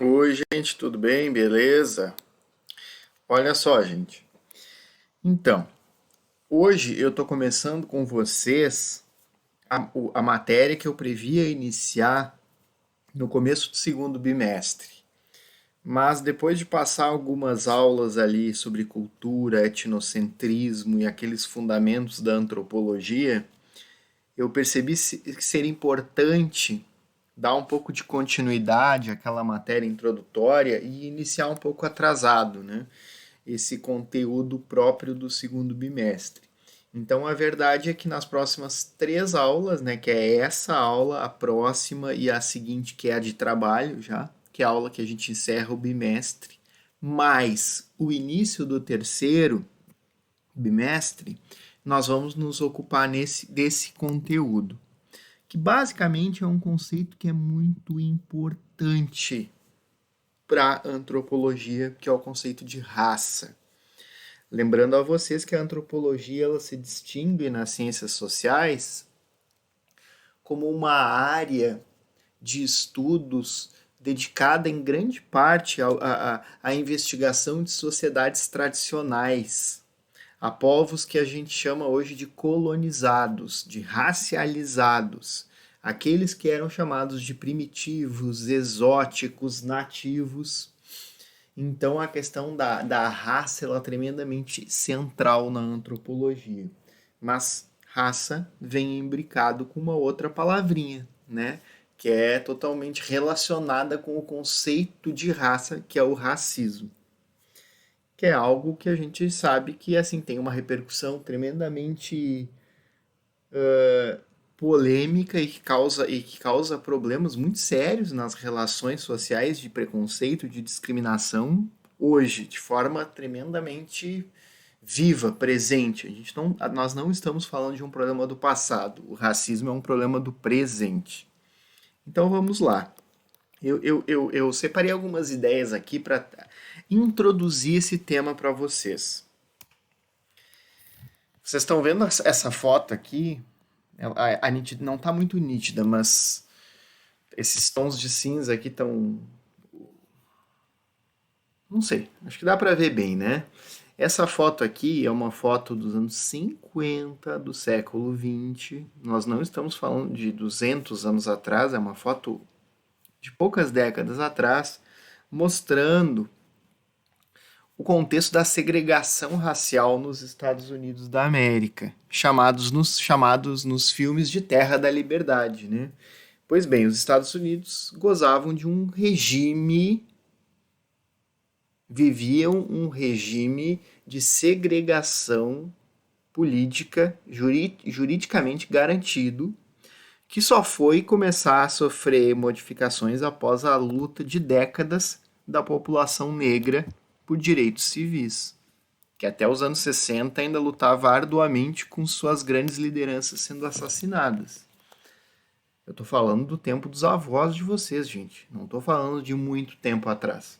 Oi, gente, tudo bem? Beleza? Olha só, gente. Então, hoje eu tô começando com vocês a matéria que eu previa iniciar no começo do segundo bimestre. Mas depois de passar algumas aulas ali sobre cultura, etnocentrismo e aqueles fundamentos da antropologia, eu percebi que seria importante dar um pouco de continuidade àquela matéria introdutória e iniciar um pouco atrasado, né? Esse conteúdo próprio do segundo bimestre. Então a verdade é que nas próximas três aulas, né, que é essa aula, a próxima e a seguinte, que é a de trabalho já, que é a aula que a gente encerra o bimestre, mais o início do terceiro bimestre, nós vamos nos ocupar desse conteúdo, que basicamente é um conceito que é muito importante para a antropologia, que é o conceito de raça. Lembrando a vocês que a antropologia ela se distingue nas ciências sociais como uma área de estudos dedicada em grande parte à investigação de sociedades tradicionais, a povos que a gente chama hoje de colonizados, de racializados, aqueles que eram chamados de primitivos, exóticos, nativos. Então a questão da raça ela é tremendamente central na antropologia. Mas raça vem imbricado com uma outra palavrinha, né? Que é totalmente relacionada com o conceito de raça, que é o racismo. Que é algo que a gente sabe que assim tem uma repercussão tremendamente polêmica e que causa problemas muito sérios nas relações sociais de preconceito, de discriminação hoje, de forma tremendamente viva, presente. Nós não estamos falando de um problema do passado. O racismo é um problema do presente. Então vamos lá. Eu separei algumas ideias aqui para introduzir esse tema para vocês. Vocês estão vendo essa foto aqui? Não está muito nítida, mas esses tons de cinza aqui estão. Não sei, acho que dá para ver bem, né? Essa foto aqui é uma foto dos anos 50 do século 20. Nós não estamos falando de 200 anos atrás, é uma foto de poucas décadas atrás, mostrando o contexto da segregação racial nos Estados Unidos da América, chamados nos filmes de Terra da Liberdade, né? Pois bem, os Estados Unidos gozavam de um regime, viviam um regime de segregação política juridicamente garantido, que só foi começar a sofrer modificações após a luta de décadas da população negra por direitos civis, que até os anos 60 ainda lutava arduamente com suas grandes lideranças sendo assassinadas. Eu tô falando do tempo dos avós de vocês, gente. Não tô falando de muito tempo atrás.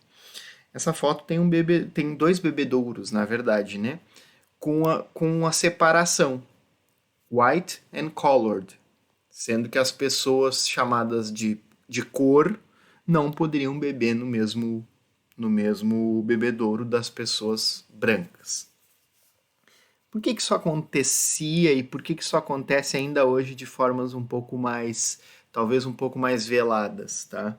Essa foto tem dois bebedouros, na verdade, né? Com a separação, white and colored, sendo que as pessoas chamadas de cor não poderiam beber no mesmo bebedouro das pessoas brancas. Por que isso acontecia e por que isso acontece ainda hoje de formas um pouco mais, talvez um pouco mais veladas, tá?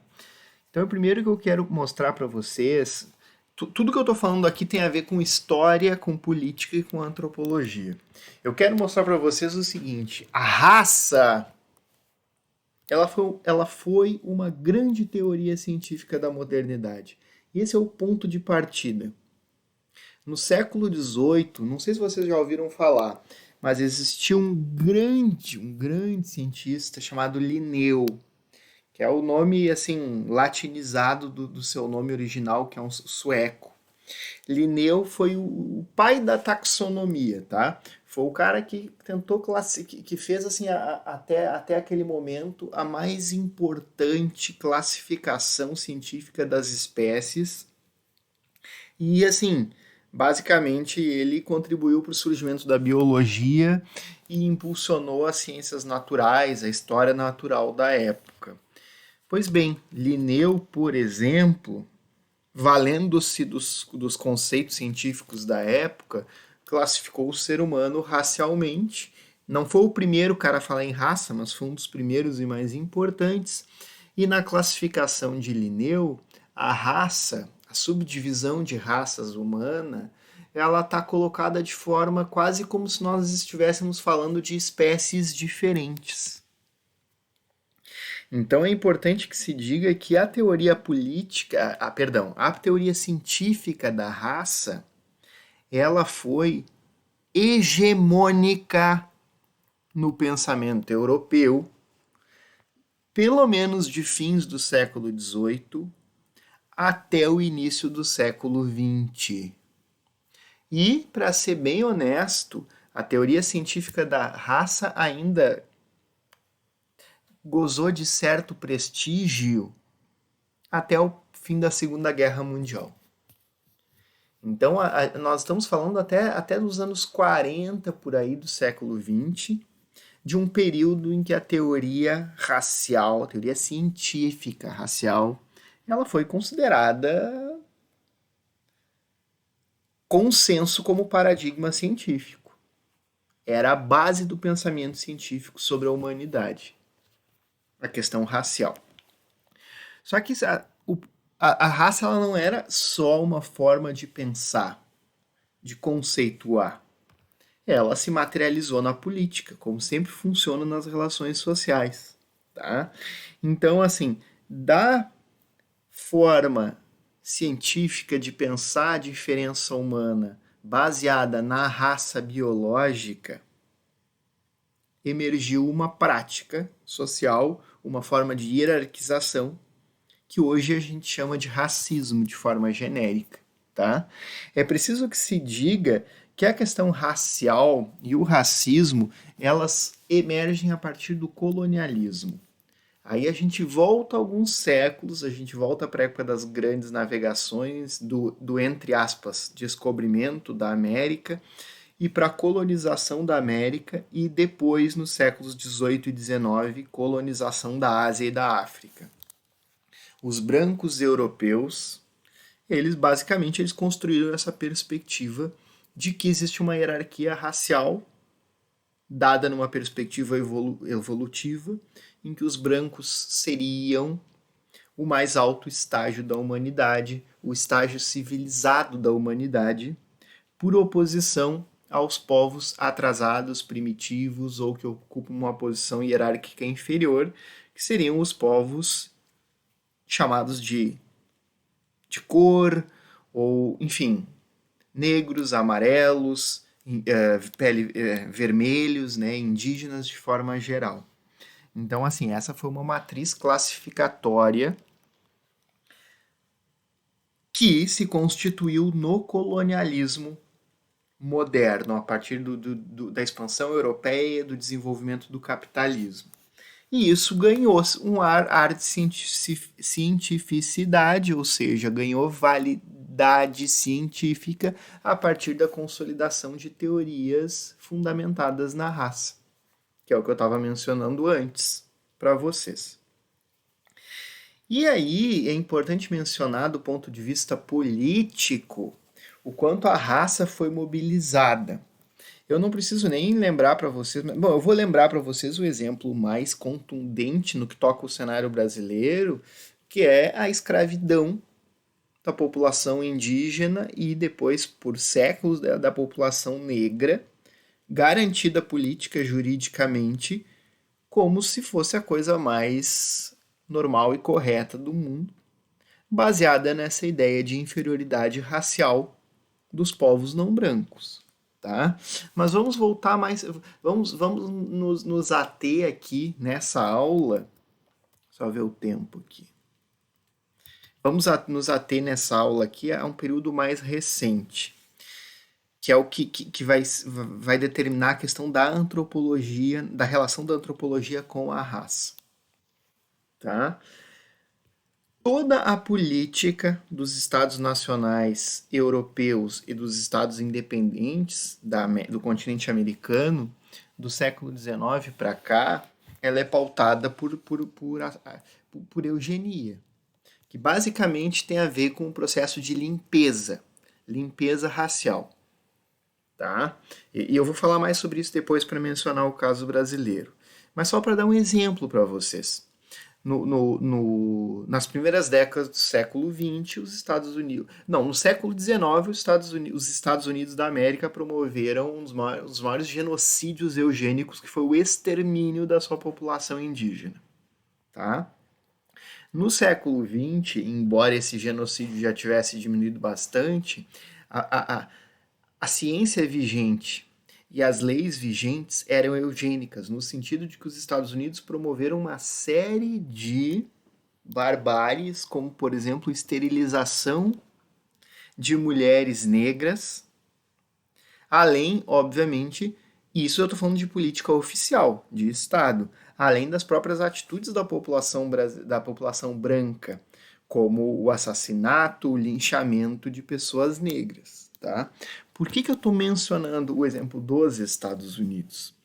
Então, o primeiro que eu quero mostrar para vocês, tudo que eu estou falando aqui tem a ver com história, com política e com antropologia. Eu quero mostrar para vocês o seguinte: a raça, ela foi uma grande teoria científica da modernidade. E esse é o ponto de partida. No século XVIII, não sei se vocês já ouviram falar, mas existiu um grande cientista chamado Linneu, que é o nome assim latinizado do seu nome original, que é um sueco. Linneu foi o pai da taxonomia, tá? Foi o cara que tentou que fez assim até aquele momento a mais importante classificação científica das espécies. E assim, basicamente ele contribuiu para o surgimento da biologia e impulsionou as ciências naturais, a história natural da época. Pois bem, Linneu, por exemplo, valendo-se dos conceitos científicos da época, classificou o ser humano racialmente. Não foi o primeiro cara a falar em raça, mas foi um dos primeiros e mais importantes. E na classificação de Linneu, a raça, a subdivisão de raças humana, ela está colocada de forma quase como se nós estivéssemos falando de espécies diferentes. Então é importante que se diga que a teoria política, a teoria científica da raça, ela foi hegemônica no pensamento europeu, pelo menos de fins do século XVIII até o início do século XX. E, para ser bem honesto, a teoria científica da raça ainda gozou de certo prestígio até o fim da Segunda Guerra Mundial. Então, nós estamos falando até dos anos 40, por aí, do século XX, de um período em que a teoria racial, a teoria científica racial, ela foi considerada consenso como paradigma científico. Era a base do pensamento científico sobre a humanidade, a questão racial. Só que a raça ela não era só uma forma de pensar, de conceituar. Ela se materializou na política, como sempre funciona nas relações sociais. Tá? Então, assim, da forma científica de pensar a diferença humana baseada na raça biológica, emergiu uma prática social, uma forma de hierarquização que hoje a gente chama de racismo de forma genérica, tá? É preciso que se diga que a questão racial e o racismo, elas emergem a partir do colonialismo. Aí a gente volta alguns séculos, a gente volta para a época das grandes navegações, do entre aspas, descobrimento da América, e para a colonização da América, e depois, nos séculos 18 e 19, colonização da Ásia e da África. Os brancos europeus, eles construíram essa perspectiva de que existe uma hierarquia racial dada numa perspectiva evolutiva, em que os brancos seriam o mais alto estágio da humanidade, o estágio civilizado da humanidade, por oposição aos povos atrasados, primitivos ou que ocupam uma posição hierárquica inferior, que seriam os povos chamados de cor, ou, enfim, negros, amarelos, vermelhos, né, indígenas de forma geral. Então, assim, essa foi uma matriz classificatória que se constituiu no colonialismo moderno, a partir da expansão europeia, do desenvolvimento do capitalismo. E isso ganhou um ar de cientificidade, ou seja, ganhou validade científica a partir da consolidação de teorias fundamentadas na raça, que é o que eu estava mencionando antes para vocês. E aí é importante mencionar, do ponto de vista político, o quanto a raça foi mobilizada. Eu não preciso nem lembrar para vocês, bom, eu vou lembrar para vocês o exemplo mais contundente no que toca o cenário brasileiro, que é a escravidão da população indígena e depois, por séculos, da população negra, garantida política juridicamente como se fosse a coisa mais normal e correta do mundo, baseada nessa ideia de inferioridade racial dos povos não brancos. Tá? Mas vamos voltar mais, vamos nos ater aqui nessa aula, só ver o tempo aqui. Vamos nos ater nessa aula aqui a um período mais recente, que é o que vai determinar a questão da antropologia, da relação da antropologia com a raça. Tá? Toda a política dos Estados nacionais europeus e dos Estados independentes do continente americano, do século XIX para cá, ela é pautada por eugenia, que basicamente tem a ver com o processo de limpeza racial, tá? E eu vou falar mais sobre isso depois para mencionar o caso brasileiro. Mas só para dar um exemplo para vocês. Nas primeiras décadas do século XX, os Estados Unidos. Não, no século XIX, os Estados Unidos da América promoveram um dos maiores genocídios eugênicos, que foi o extermínio da sua população indígena. Tá? No século XX, embora esse genocídio já tivesse diminuído bastante, a ciência vigente e as leis vigentes eram eugênicas, no sentido de que os Estados Unidos promoveram uma série de barbáries, como, por exemplo, esterilização de mulheres negras, além, obviamente, isso eu estou falando de política oficial, de Estado, além das próprias atitudes da população branca, como o assassinato, o linchamento de pessoas negras. Tá? Por que eu estou mencionando o exemplo dos Estados Unidos?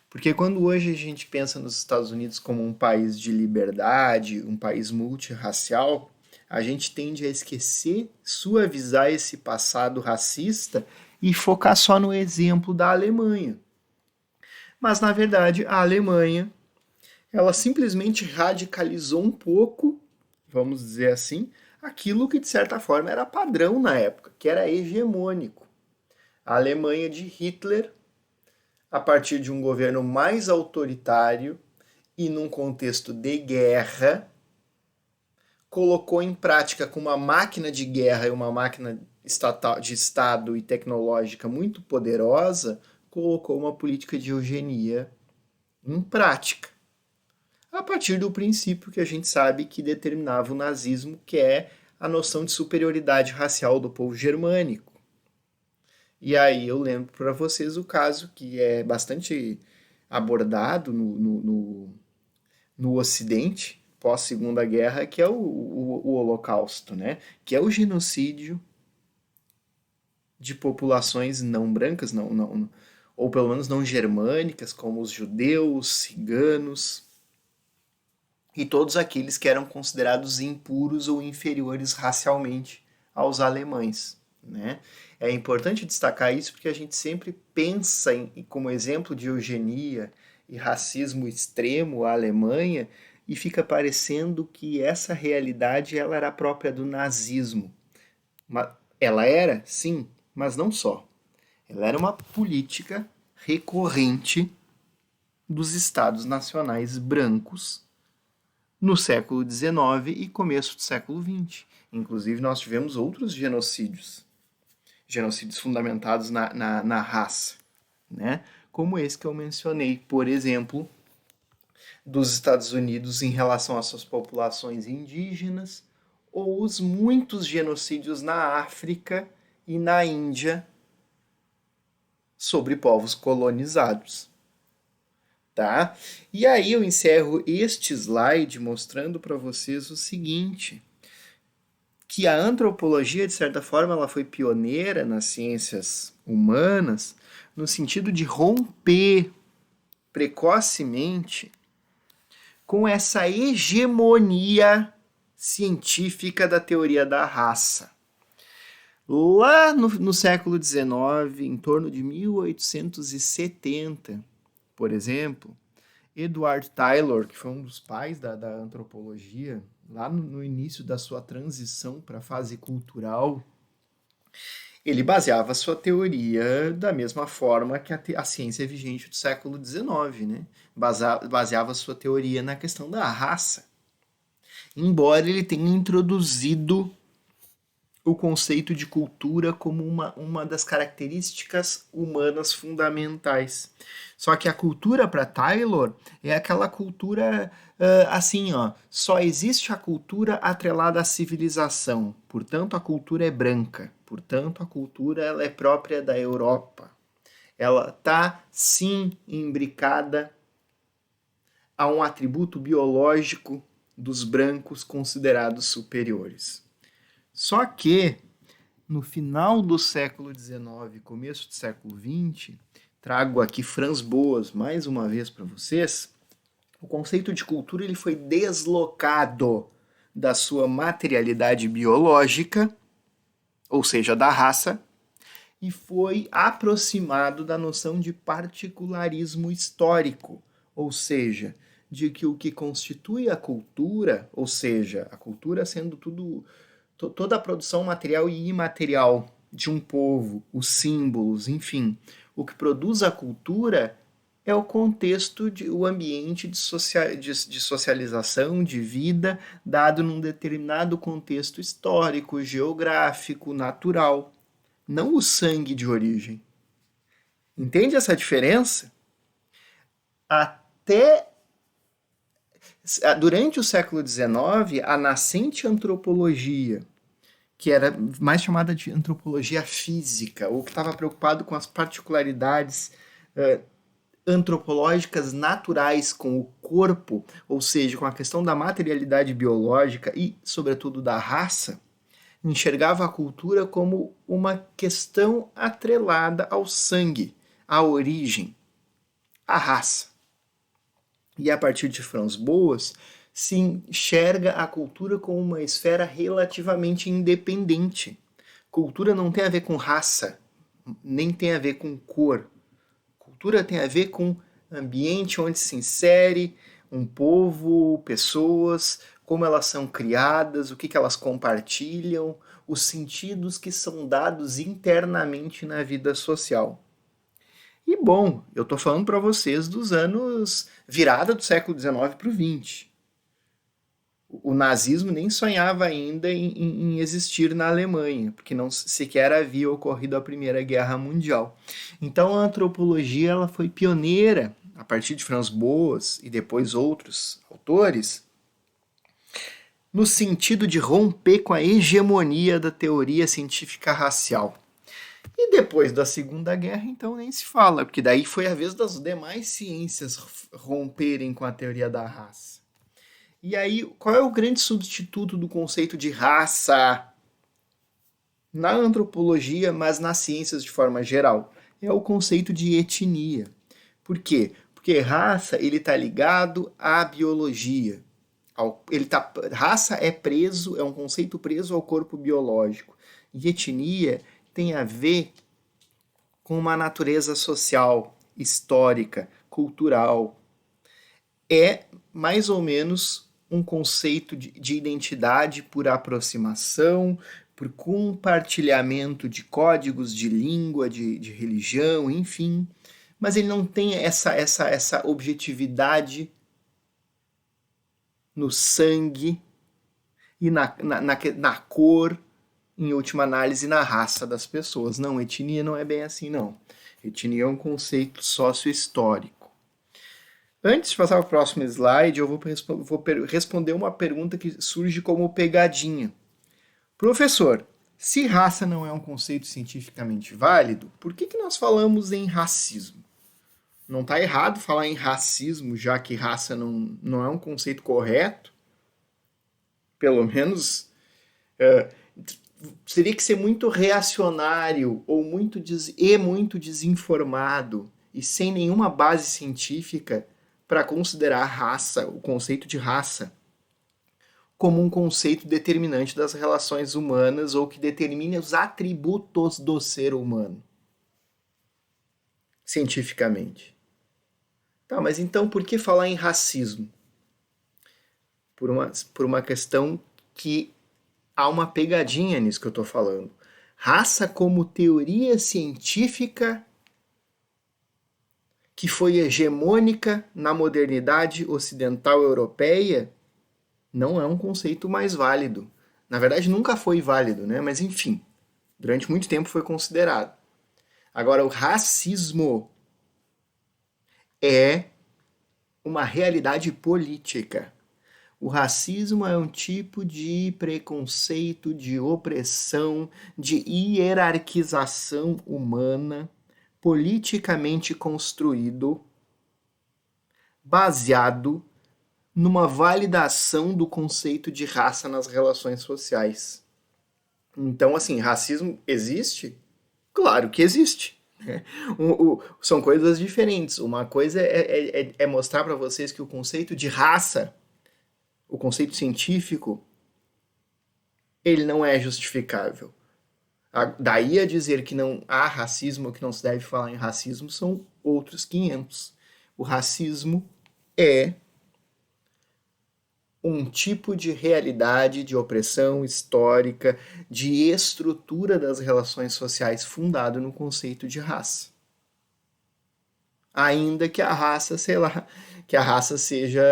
Porque quando hoje a gente pensa nos Estados Unidos como um país de liberdade, um país multirracial, a gente tende a esquecer, suavizar esse passado racista e focar só no exemplo da Alemanha. Mas, na verdade, a Alemanha, ela simplesmente radicalizou um pouco, vamos dizer assim, aquilo que de certa forma era padrão na época, que era hegemônico. A Alemanha de Hitler, a partir de um governo mais autoritário e num contexto de guerra, colocou em prática com uma máquina de guerra e uma máquina estatal, de Estado e tecnológica muito poderosa, colocou uma política de eugenia em prática. A partir do princípio que a gente sabe que determinava o nazismo, que é a noção de superioridade racial do povo germânico. E aí eu lembro para vocês o caso que é bastante abordado no Ocidente, pós-Segunda Guerra, que é o Holocausto, né? Que é o genocídio de populações não brancas, ou pelo menos não germânicas, como os judeus, ciganos, e todos aqueles que eram considerados impuros ou inferiores racialmente aos alemães. Né? É importante destacar isso porque a gente sempre pensa como exemplo de eugenia e racismo extremo a Alemanha e fica parecendo que essa realidade ela era própria do nazismo. Ela era, sim, mas não só. Ela era uma política recorrente dos estados nacionais brancos no século XIX e começo do século XX. Inclusive, nós tivemos outros genocídios fundamentados na raça, né? Como esse que eu mencionei, por exemplo, dos Estados Unidos em relação às suas populações indígenas, ou os muitos genocídios na África e na Índia sobre povos colonizados. Tá? E aí eu encerro este slide mostrando para vocês o seguinte, que a antropologia, de certa forma, ela foi pioneira nas ciências humanas no sentido de romper precocemente com essa hegemonia científica da teoria da raça. Lá no século XIX, em torno de 1870, por exemplo, Edward Tylor, que foi um dos pais da antropologia, lá no início da sua transição para a fase cultural, ele baseava a sua teoria da mesma forma que a ciência vigente do século XIX, né? Baseava a sua teoria na questão da raça. Embora ele tenha introduzido o conceito de cultura como uma das características humanas fundamentais. Só que a cultura para Taylor é aquela cultura assim, ó, só existe a cultura atrelada à civilização, portanto a cultura é branca, portanto a cultura ela é própria da Europa. Ela está sim imbricada a um atributo biológico dos brancos considerados superiores. Só que, no final do século XIX, começo do século XX, trago aqui Franz Boas mais uma vez para vocês, O conceito de cultura ele foi deslocado da sua materialidade biológica, ou seja, da raça, e foi aproximado da noção de particularismo histórico, ou seja, de que o que constitui a cultura, ou seja, a cultura sendo toda a produção material e imaterial de um povo, os símbolos, enfim, o que produz a cultura é o contexto, o ambiente de socialização, de vida, dado num determinado contexto histórico, geográfico, natural, não o sangue de origem. Entende essa diferença? Até durante o século XIX, a nascente antropologia, que era mais chamada de antropologia física, ou que estava preocupado com as particularidades antropológicas naturais com o corpo, ou seja, com a questão da materialidade biológica e, sobretudo, da raça, enxergava a cultura como uma questão atrelada ao sangue, à origem, à raça. E a partir de Franz Boas, se enxerga a cultura como uma esfera relativamente independente. Cultura não tem a ver com raça, nem tem a ver com cor. Cultura tem a ver com ambiente onde se insere um povo, pessoas, como elas são criadas, o que elas compartilham, os sentidos que são dados internamente na vida social. E bom, eu estou falando para vocês dos anos virada do século XIX para o XX. O nazismo nem sonhava ainda em existir na Alemanha, porque não sequer havia ocorrido a Primeira Guerra Mundial. Então a antropologia ela foi pioneira, a partir de Franz Boas e depois outros autores, no sentido de romper com a hegemonia da teoria científica racial. E depois da Segunda Guerra, então, nem se fala, porque daí foi a vez das demais ciências romperem com a teoria da raça. E aí, qual é o grande substituto do conceito de raça na antropologia, mas nas ciências de forma geral? É o conceito de etnia. Por quê? Porque raça ele está ligado à biologia. Raça é um conceito preso ao corpo biológico. E etnia tem a ver com uma natureza social, histórica, cultural. É mais ou menos um conceito de identidade por aproximação, por compartilhamento de códigos de língua, de religião, enfim. Mas ele não tem essa objetividade no sangue e na cor, em última análise, na raça das pessoas. Não, etnia não é bem assim, não. Etnia é um conceito sócio-histórico. Antes de passar para o próximo slide, eu vou responder uma pergunta que surge como pegadinha. Professor, se raça não é um conceito cientificamente válido, por que nós falamos em racismo? Não está errado falar em racismo, já que raça não é um conceito correto? Pelo menos teria que ser muito reacionário ou muito desinformado e sem nenhuma base científica para considerar raça, o conceito de raça, como um conceito determinante das relações humanas ou que determine os atributos do ser humano, cientificamente. Tá, mas então por que falar em racismo? Por uma questão que há uma pegadinha nisso que eu estou falando. Raça como teoria científica que foi hegemônica na modernidade ocidental europeia não é um conceito mais válido. Na verdade, nunca foi válido, né? Mas enfim, durante muito tempo foi considerado. Agora, o racismo é uma realidade política. O racismo é um tipo de preconceito, de opressão, de hierarquização humana, politicamente construído, baseado numa validação do conceito de raça nas relações sociais. Então, assim, racismo existe? Claro que existe. São coisas diferentes. Uma coisa é mostrar para vocês que o conceito de raça, o conceito científico, ele não é justificável. Daí a dizer que não há racismo, que não se deve falar em racismo, são outros 500. O racismo é um tipo de realidade, de opressão histórica, de estrutura das relações sociais fundado no conceito de raça. Ainda que a raça, sei lá, que a raça seja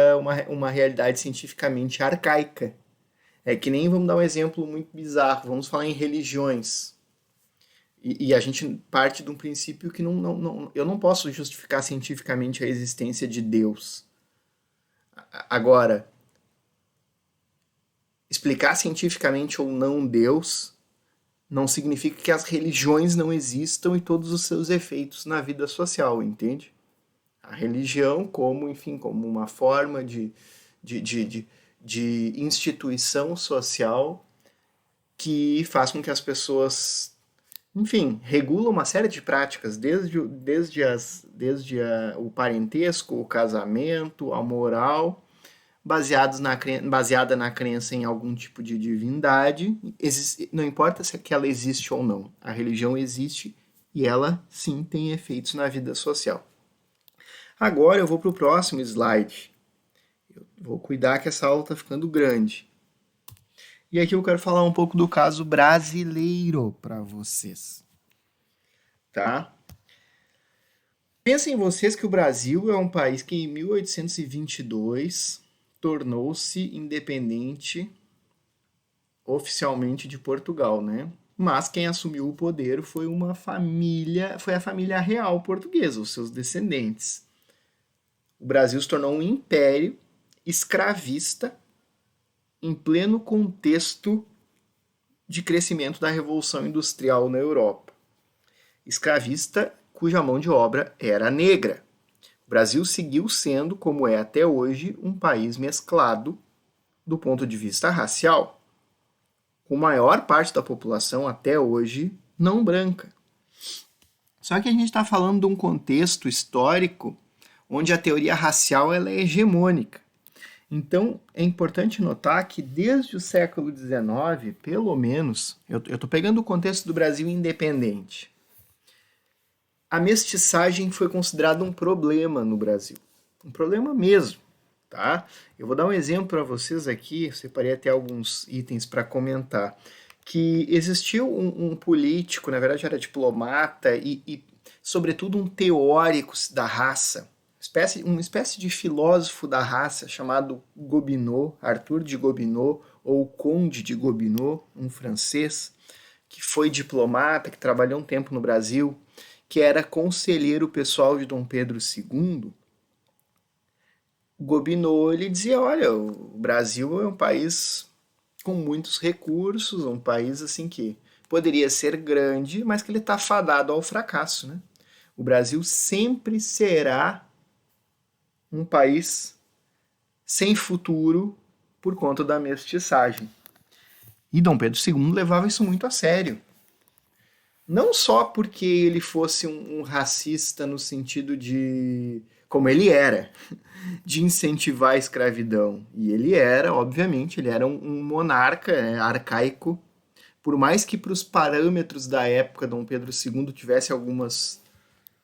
uma realidade cientificamente arcaica. É que nem, vamos dar um exemplo muito bizarro, vamos falar em religiões. E a gente parte de um princípio que eu não posso justificar cientificamente a existência de Deus. Agora, explicar cientificamente ou não Deus não significa que as religiões não existam e todos os seus efeitos na vida social, entende? A religião como, enfim, como uma forma de, de, de, de instituição social que faz com que as pessoas, enfim, regulam uma série de práticas, desde o parentesco, o casamento, a moral, baseada na crença em algum tipo de divindade. Não importa se ela existe ou não, a religião existe e ela sim tem efeitos na vida social. Agora eu vou para o próximo slide. Eu vou cuidar que essa aula está ficando grande. E aqui eu quero falar um pouco do caso brasileiro para vocês. Tá? Pensem vocês que o Brasil é um país que em 1822 tornou-se independente oficialmente de Portugal, né? Mas quem assumiu o poder foi foi a família real portuguesa, os seus descendentes. O Brasil se tornou um império escravista em pleno contexto de crescimento da Revolução Industrial na Europa. Escravista cuja mão de obra era negra. O Brasil seguiu sendo, como é até hoje, um país mesclado do ponto de vista racial, com maior parte da população até hoje não branca. Só que a gente está falando de um contexto histórico onde a teoria racial ela é hegemônica. Então, é importante notar que desde o século XIX, pelo menos, eu estou pegando o contexto do Brasil independente, a mestiçagem foi considerada um problema no Brasil. Um problema mesmo, tá? Eu vou dar um exemplo para vocês aqui, separei até alguns itens para comentar, que existiu um político, na verdade era diplomata e, sobretudo, um teórico da raça, uma espécie de filósofo da raça chamado Gobineau, Arthur de Gobineau, ou Conde de Gobineau, um francês, que foi diplomata, que trabalhou um tempo no Brasil, que era conselheiro pessoal de Dom Pedro II. Gobineau ele dizia, olha, o Brasil é um país com muitos recursos, um país assim que poderia ser grande, mas que ele está fadado ao fracasso, né? O Brasil sempre será um país sem futuro por conta da mestiçagem. E Dom Pedro II levava isso muito a sério. Não só porque ele fosse um racista no sentido de, como ele era, de incentivar a escravidão. E ele era, obviamente, ele era um monarca arcaico. Por mais que para os parâmetros da época Dom Pedro II tivesse algumas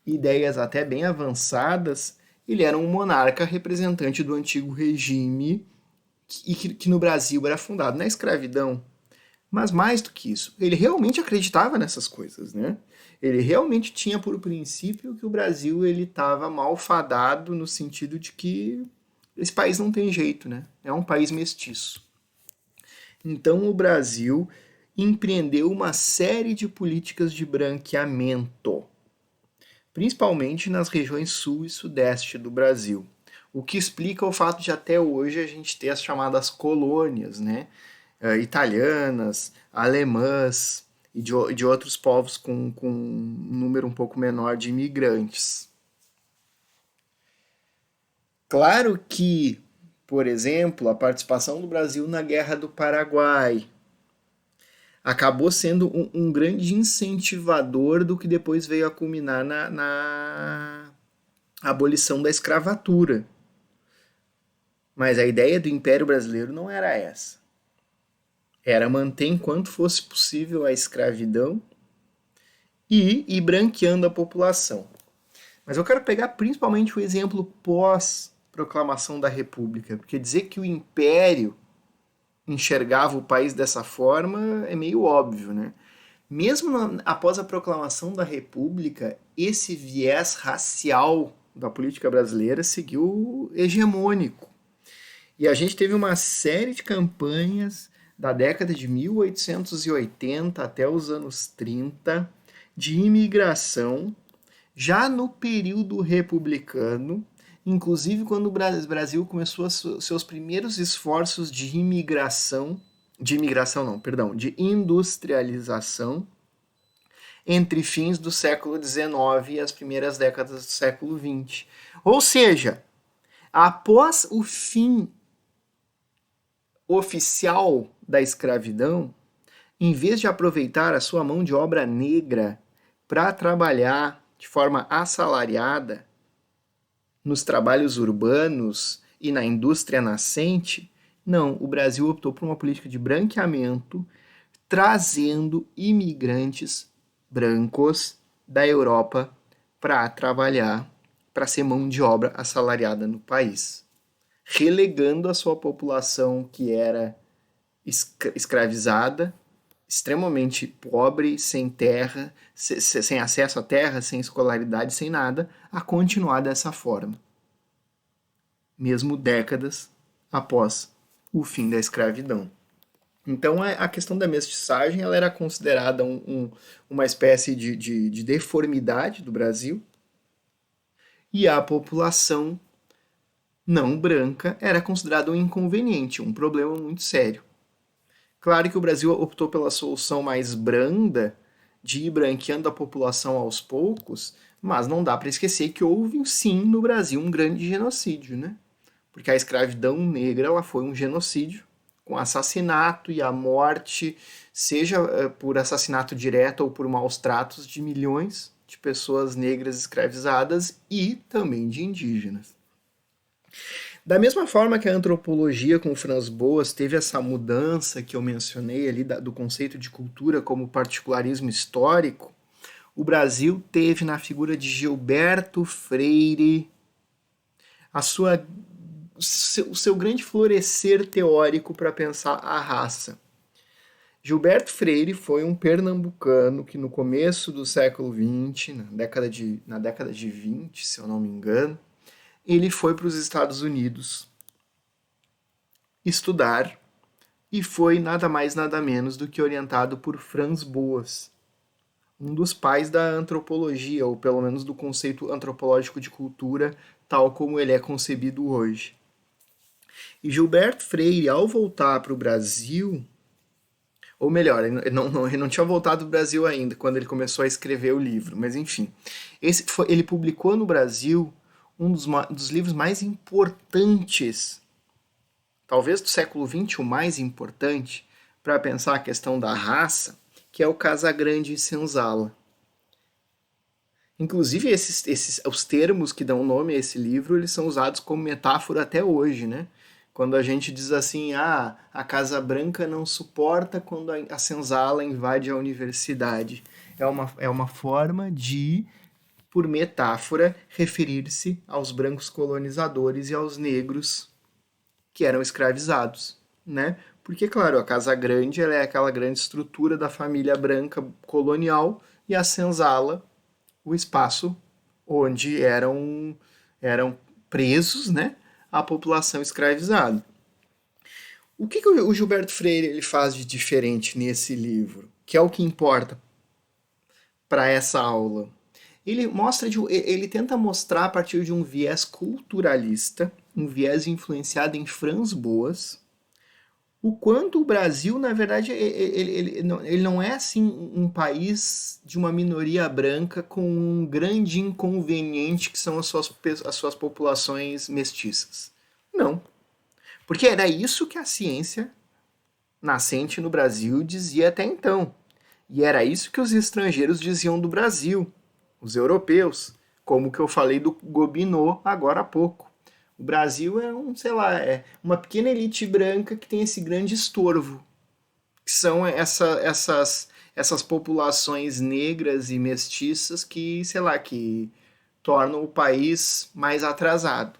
ideias até bem avançadas, ele era um monarca representante do antigo regime que no Brasil era fundado na escravidão. Mas mais do que isso, ele realmente acreditava nessas coisas, né? Ele realmente tinha por princípio que o Brasil ele estava mal fadado no sentido de que esse país não tem jeito, né? É um país mestiço. Então o Brasil empreendeu uma série de políticas de branqueamento, principalmente nas regiões sul e sudeste do Brasil. O que explica o fato de até hoje a gente ter as chamadas colônias, né? Italianas, alemãs e de outros povos com um número um pouco menor de imigrantes. Claro que, por exemplo, a participação do Brasil na Guerra do Paraguai, acabou sendo um grande incentivador do que depois veio a culminar na abolição da escravatura. Mas a ideia do Império Brasileiro não era essa. Era manter enquanto fosse possível a escravidão e ir branqueando a população. Mas eu quero pegar principalmente o exemplo pós-proclamação da República, porque dizer que o Império enxergava o país dessa forma é meio óbvio, né? Mesmo após a proclamação da República, esse viés racial da política brasileira seguiu hegemônico. E a gente teve uma série de campanhas da década de 1880 até os anos 30 de imigração, já no período republicano, inclusive quando o Brasil começou seus primeiros esforços de de industrialização, entre fins do século XIX e as primeiras décadas do século XX. Ou seja, após o fim oficial da escravidão, em vez de aproveitar a sua mão de obra negra para trabalhar de forma assalariada nos trabalhos urbanos e na indústria nascente, não, o Brasil optou por uma política de branqueamento, trazendo imigrantes brancos da Europa para trabalhar, para ser mão de obra assalariada no país, relegando a sua população que era escravizada, extremamente pobre, sem terra, sem acesso à terra, sem escolaridade, sem nada, a continuar dessa forma, mesmo décadas após o fim da escravidão. Então a questão da mestiçagem ela era considerada uma espécie de deformidade do Brasil, e a população não branca era considerada um inconveniente, um problema muito sério. Claro que o Brasil optou pela solução mais branda de ir branqueando a população aos poucos, mas não dá para esquecer que houve sim no Brasil um grande genocídio, né? Porque a escravidão negra ela foi um genocídio, com assassinato e a morte, seja por assassinato direto ou por maus tratos de milhões de pessoas negras escravizadas e também de indígenas. Da mesma forma que a antropologia com Franz Boas teve essa mudança que eu mencionei ali do conceito de cultura como particularismo histórico, o Brasil teve na figura de Gilberto Freire o seu grande florescer teórico para pensar a raça. Gilberto Freire foi um pernambucano que no começo do século XX, na década de 20, se eu não me engano, ele foi para os Estados Unidos estudar e foi nada mais nada menos do que orientado por Franz Boas, um dos pais da antropologia, ou pelo menos do conceito antropológico de cultura, tal como ele é concebido hoje. E Gilberto Freire, ao voltar para o Brasil, ou melhor, ele não tinha voltado do Brasil ainda, quando ele começou a escrever o livro, mas enfim. Ele publicou no Brasil um dos livros mais importantes, talvez do século XX, o mais importante, para pensar a questão da raça, que é o Casagrande e Senzala. Inclusive, os termos que dão nome a esse livro, eles são usados como metáfora até hoje, né? Quando a gente diz assim, a Casa Branca não suporta quando a senzala invade a universidade. É uma forma de, por metáfora, referir-se aos brancos colonizadores e aos negros que eram escravizados, né? Porque, claro, a Casa Grande ela é aquela grande estrutura da família branca colonial e a senzala, o espaço onde eram presos, né, a população escravizada. O que o Gilberto Freire ele faz de diferente nesse livro, que é o que importa para essa aula? Ele tenta mostrar a partir de um viés culturalista, um viés influenciado em Franz Boas, o quanto o Brasil, na verdade, ele não é assim um país de uma minoria branca com um grande inconveniente que são as suas populações mestiças. Não. Porque era isso que a ciência nascente no Brasil dizia até então. E era isso que os estrangeiros diziam do Brasil, os europeus, como que eu falei do Gobineau agora há pouco. O Brasil é sei lá, é uma pequena elite branca que tem esse grande estorvo, que são essas populações negras e mestiças que, sei lá, que tornam o país mais atrasado.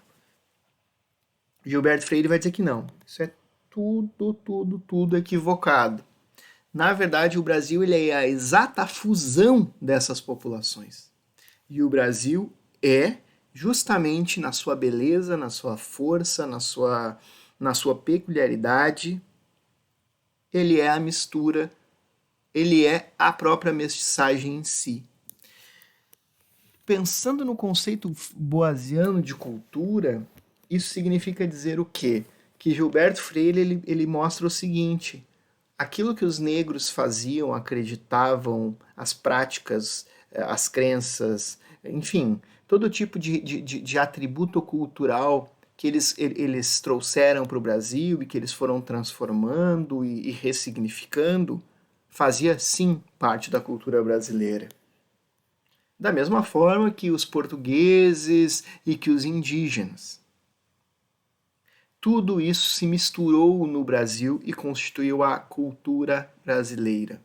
Gilberto Freire vai dizer que não. Isso é tudo equivocado. Na verdade, o Brasil ele é a exata fusão dessas populações. E o Brasil é, justamente na sua beleza, na sua força, na sua peculiaridade, ele é a mistura, ele é a própria mestiçagem em si. Pensando no conceito boasiano de cultura, isso significa dizer o quê? Que Gilberto Freire ele mostra o seguinte: aquilo que os negros faziam, acreditavam, as práticas, as crenças, enfim, todo tipo de atributo cultural que eles trouxeram para o Brasil e que eles foram transformando e ressignificando, fazia sim parte da cultura brasileira. Da mesma forma que os portugueses e que os indígenas. Tudo isso se misturou no Brasil e constituiu a cultura brasileira.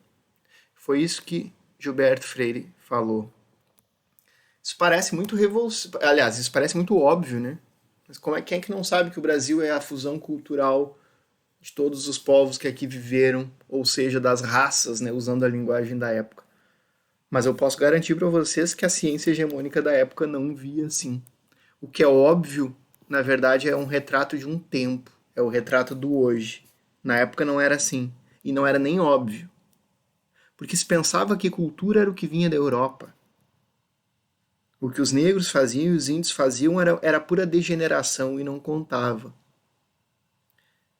Foi isso que Gilberto Freire falou. Isso parece muito revolucionário. Aliás, isso parece muito óbvio, né? Mas quem é que não sabe que o Brasil é a fusão cultural de todos os povos que aqui viveram, ou seja, das raças, né, usando a linguagem da época? Mas eu posso garantir para vocês que a ciência hegemônica da época não via assim. O que é óbvio, na verdade, é um retrato de um tempo. É o retrato do hoje. Na época não era assim. E não era nem óbvio. Porque se pensava que cultura era o que vinha da Europa. O que os negros faziam e os índios faziam era pura degeneração e não contava.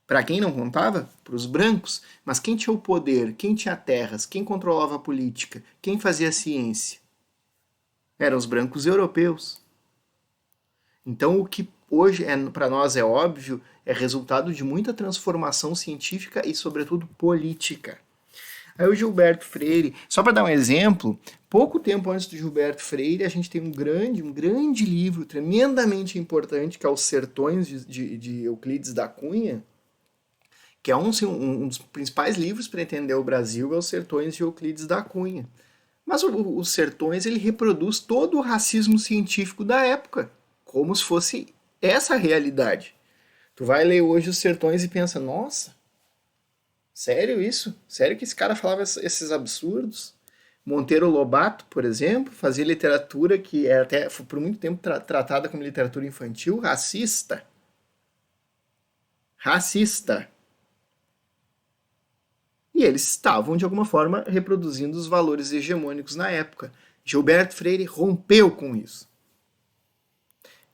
Para quem não contava? Para os brancos. Mas quem tinha o poder? Quem tinha terras? Quem controlava a política? Quem fazia a ciência? Eram os brancos europeus. Então, o que hoje para nós é óbvio é resultado de muita transformação científica e, sobretudo, política. Aí o Gilberto Freire, só para dar um exemplo, pouco tempo antes do Gilberto Freire, a gente tem um grande livro, tremendamente importante, que é Os Sertões de Euclides da Cunha, que é um dos principais livros para entender o Brasil, é Os Sertões de Euclides da Cunha. Mas Os Sertões ele reproduz todo o racismo científico da época, como se fosse essa a realidade. Tu vai ler hoje Os Sertões e pensa, nossa, sério isso? Sério que esse cara falava esses absurdos? Monteiro Lobato, por exemplo, fazia literatura que era até por muito tempo tratada como literatura infantil, racista. Racista. E eles estavam, de alguma forma, reproduzindo os valores hegemônicos na época. Gilberto Freire rompeu com isso.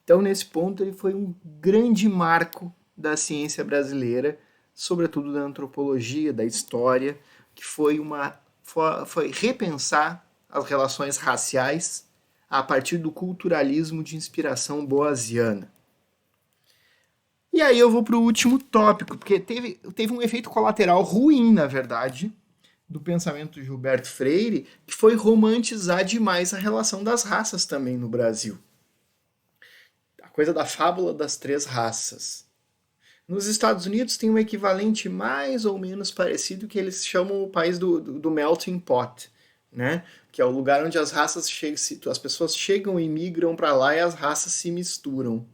Então, nesse ponto, ele foi um grande marco da ciência brasileira, sobretudo da antropologia, da história, que foi repensar as relações raciais a partir do culturalismo de inspiração boasiana. E aí eu vou para o último tópico, porque teve um efeito colateral ruim, na verdade, do pensamento de Gilberto Freire, que foi romantizar demais a relação das raças também no Brasil. A coisa da fábula das três raças. Nos Estados Unidos tem um equivalente mais ou menos parecido que eles chamam o país do melting pot, né? Que é o lugar onde as raças chegam, as pessoas chegam e migram para lá e as raças se misturam.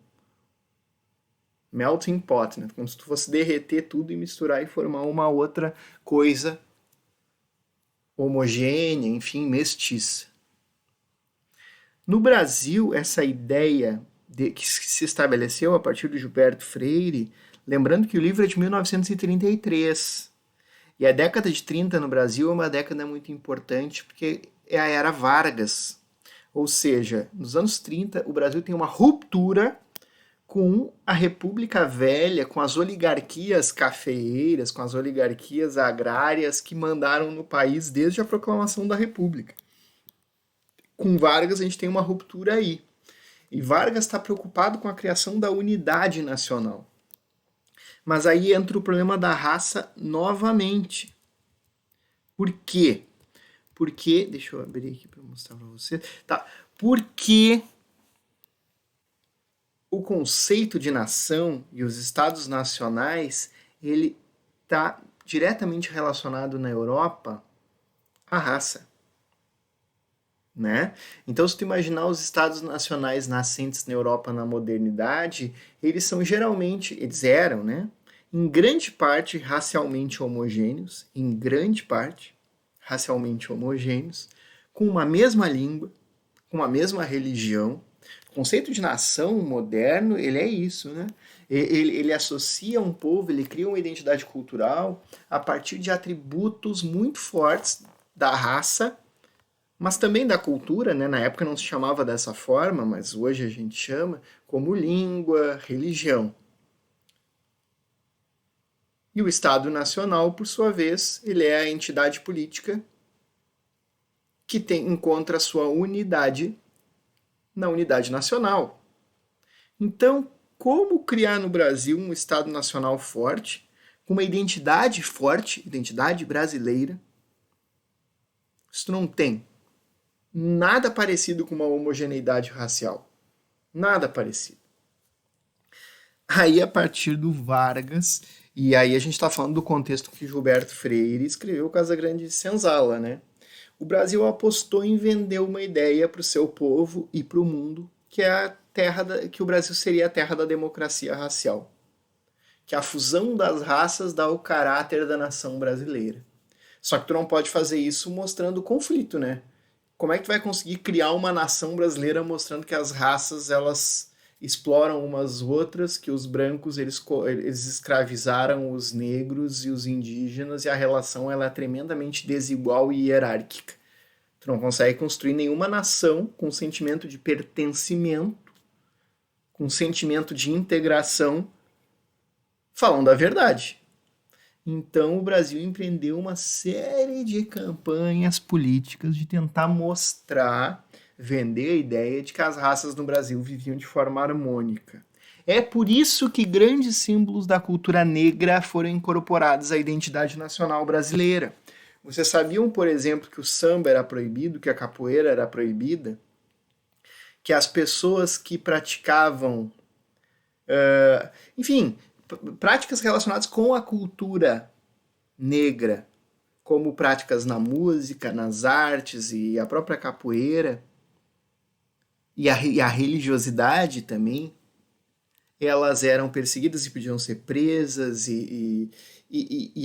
Melting pot, né? Como se tu fosse derreter tudo e misturar e formar uma outra coisa homogênea, enfim, mestiça. No Brasil, essa ideia que se estabeleceu a partir do Gilberto Freire, lembrando que o livro é de 1933, e a década de 30 no Brasil é uma década muito importante porque é a era Vargas. Ou seja, nos anos 30, o Brasil tem uma ruptura com a República Velha, com as oligarquias cafeeiras, com as oligarquias agrárias que mandaram no país desde a proclamação da República. Com Vargas a gente tem uma ruptura aí. E Vargas está preocupado com a criação da unidade nacional. Mas aí entra o problema da raça novamente. Por quê? Porque, deixa eu abrir aqui para mostrar para você. Tá. Porque o conceito de nação e os estados nacionais, ele está diretamente relacionado na Europa à raça. Né? Então, se tu imaginar os estados nacionais nascentes na Europa na modernidade, eles são geralmente, eles eram, né? Em grande parte racialmente homogêneos, com uma mesma língua, com uma mesma religião. O conceito de nação moderno, ele é isso, né? Ele associa um povo, ele cria uma identidade cultural a partir de atributos muito fortes da raça, mas também da cultura, né? Na época não se chamava dessa forma, mas hoje a gente chama como língua, religião. E o Estado Nacional, por sua vez, ele é a entidade política que encontra a sua unidade na unidade nacional. Então, como criar no Brasil um Estado Nacional forte, com uma identidade forte, identidade brasileira, se tu não tem nada parecido com uma homogeneidade racial. Nada parecido. Aí, a partir do Vargas, e aí a gente está falando do contexto que Gilberto Freire escreveu Casagrande e Senzala, né? O Brasil apostou em vender uma ideia para o seu povo e para o mundo, que é que o Brasil seria a terra da democracia racial. Que a fusão das raças dá o caráter da nação brasileira. Só que tu não pode fazer isso mostrando conflito, né? Como é que tu vai conseguir criar uma nação brasileira mostrando que as raças, elas exploram umas outras, que os brancos, eles escravizaram os negros e os indígenas, e a relação ela é tremendamente desigual e hierárquica. Tu não consegue construir nenhuma nação com sentimento de pertencimento, com sentimento de integração, falando a verdade. Então o Brasil empreendeu uma série de campanhas políticas de tentar mostrar, vender a ideia de que as raças no Brasil viviam de forma harmônica. É por isso que grandes símbolos da cultura negra foram incorporados à identidade nacional brasileira. Vocês sabiam, por exemplo, que o samba era proibido, que a capoeira era proibida? Que as pessoas que praticavam, enfim, práticas relacionadas com a cultura negra, como práticas na música, nas artes e a própria capoeira, e a religiosidade também, elas eram perseguidas e podiam ser presas, e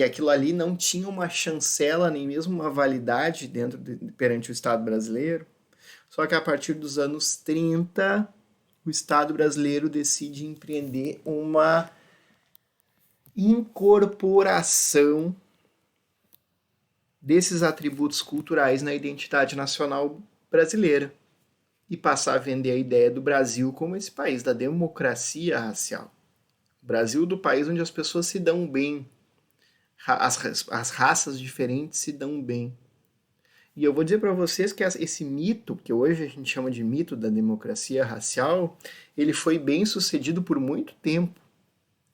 aquilo ali não tinha uma chancela, nem mesmo uma validade perante o Estado brasileiro. Só que a partir dos anos 30, o Estado brasileiro decide empreender uma incorporação desses atributos culturais na identidade nacional brasileira e passar a vender a ideia do Brasil como esse país da democracia racial. O Brasil do país onde as pessoas se dão bem, as raças diferentes se dão bem. E eu vou dizer para vocês que esse mito, que hoje a gente chama de mito da democracia racial, ele foi bem sucedido por muito tempo.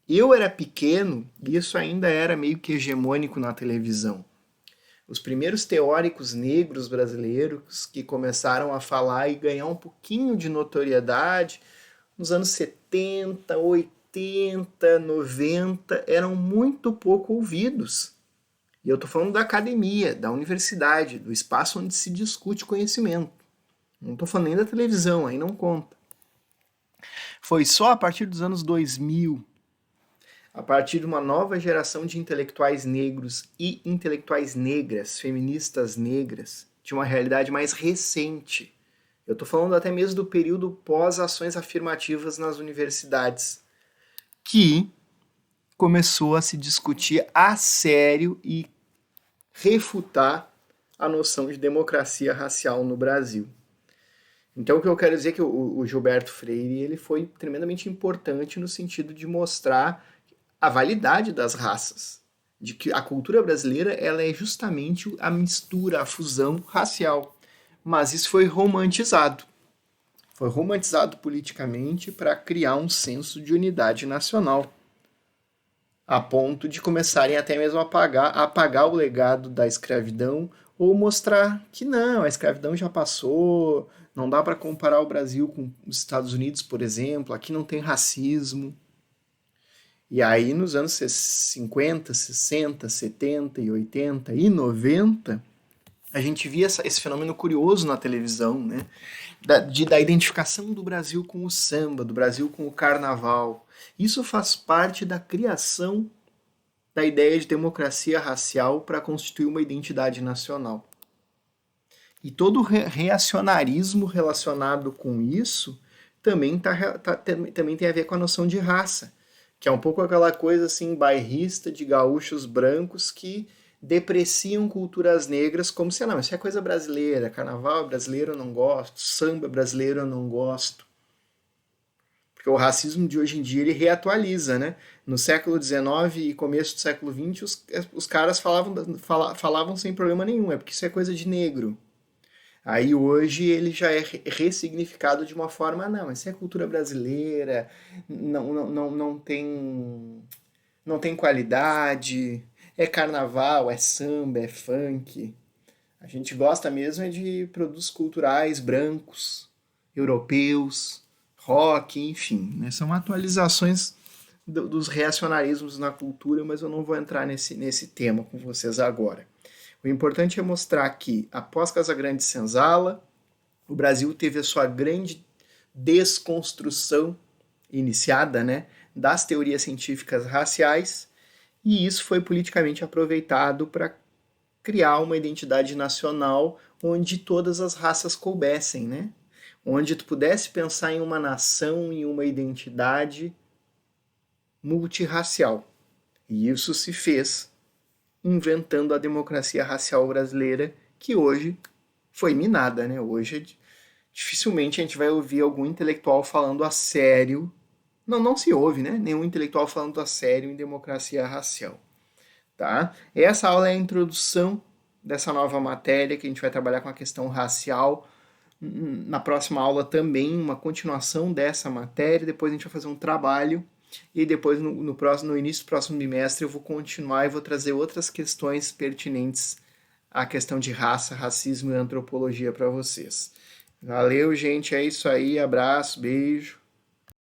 Eu era pequeno e isso ainda era meio que hegemônico na televisão. Os primeiros teóricos negros brasileiros que começaram a falar e ganhar um pouquinho de notoriedade nos anos 70, 80, 90 eram muito pouco ouvidos. E eu estou falando da academia, da universidade, do espaço onde se discute conhecimento. Não estou falando nem da televisão, aí não conta. Foi só a partir dos anos 2000, a partir de uma nova geração de intelectuais negros e intelectuais negras, feministas negras, de uma realidade mais recente. Eu estou falando até mesmo do período pós-ações afirmativas nas universidades, que começou a se discutir a sério e refutar a noção de democracia racial no Brasil. Então o que eu quero dizer é que o Gilberto Freire ele foi tremendamente importante no sentido de mostrar a validade das raças, de que a cultura brasileira ela é justamente a mistura, a fusão racial. Mas isso foi romantizado. Foi romantizado politicamente para criar um senso de unidade nacional. a ponto de começarem até mesmo a apagar o legado da escravidão ou mostrar que não, a escravidão já passou, não dá para comparar o Brasil com os Estados Unidos, por exemplo, aqui não tem racismo. E aí, nos anos 50, 60, 70 e 80 e 90, a gente via esse fenômeno curioso na televisão, né? Da identificação do Brasil com o samba, do Brasil com o carnaval. Isso faz parte da criação da ideia de democracia racial para constituir uma identidade nacional. E todo o reacionarismo relacionado com isso também tem a ver com a noção de raça, que é um pouco aquela coisa assim bairrista de gaúchos brancos que depreciam culturas negras como se não, isso é coisa brasileira, carnaval brasileiro eu não gosto, samba brasileiro eu não gosto. Porque o racismo de hoje em dia ele reatualiza, né? No século XIX e começo do século XX, os caras falavam sem problema nenhum, é porque isso é coisa de negro. Aí hoje ele já é ressignificado de uma forma, não, isso é cultura brasileira, não tem qualidade, é carnaval, é samba, é funk. A gente gosta mesmo é de produtos culturais brancos, europeus, rock, enfim. Né? São atualizações dos reacionarismos na cultura, mas eu não vou entrar nesse tema com vocês agora. O importante é mostrar que, após Casagrande Senzala, o Brasil teve a sua grande desconstrução iniciada, né, das teorias científicas raciais, e isso foi politicamente aproveitado para criar uma identidade nacional onde todas as raças coubessem, né? Onde tu pudesse pensar em uma nação e uma identidade multirracial. E isso se fez inventando a democracia racial brasileira, que hoje foi minada, né? Hoje dificilmente a gente vai ouvir algum intelectual falando a sério. Não se ouve, né? Nenhum intelectual falando a sério em democracia racial. Tá? Essa aula é a introdução dessa nova matéria que a gente vai trabalhar com a questão racial. Na próxima aula também uma continuação dessa matéria. Depois a gente vai fazer um trabalho e depois no início do próximo bimestre eu vou continuar e vou trazer outras questões pertinentes à questão de raça, racismo e antropologia para vocês. Valeu, gente. É isso aí. Abraço, beijo.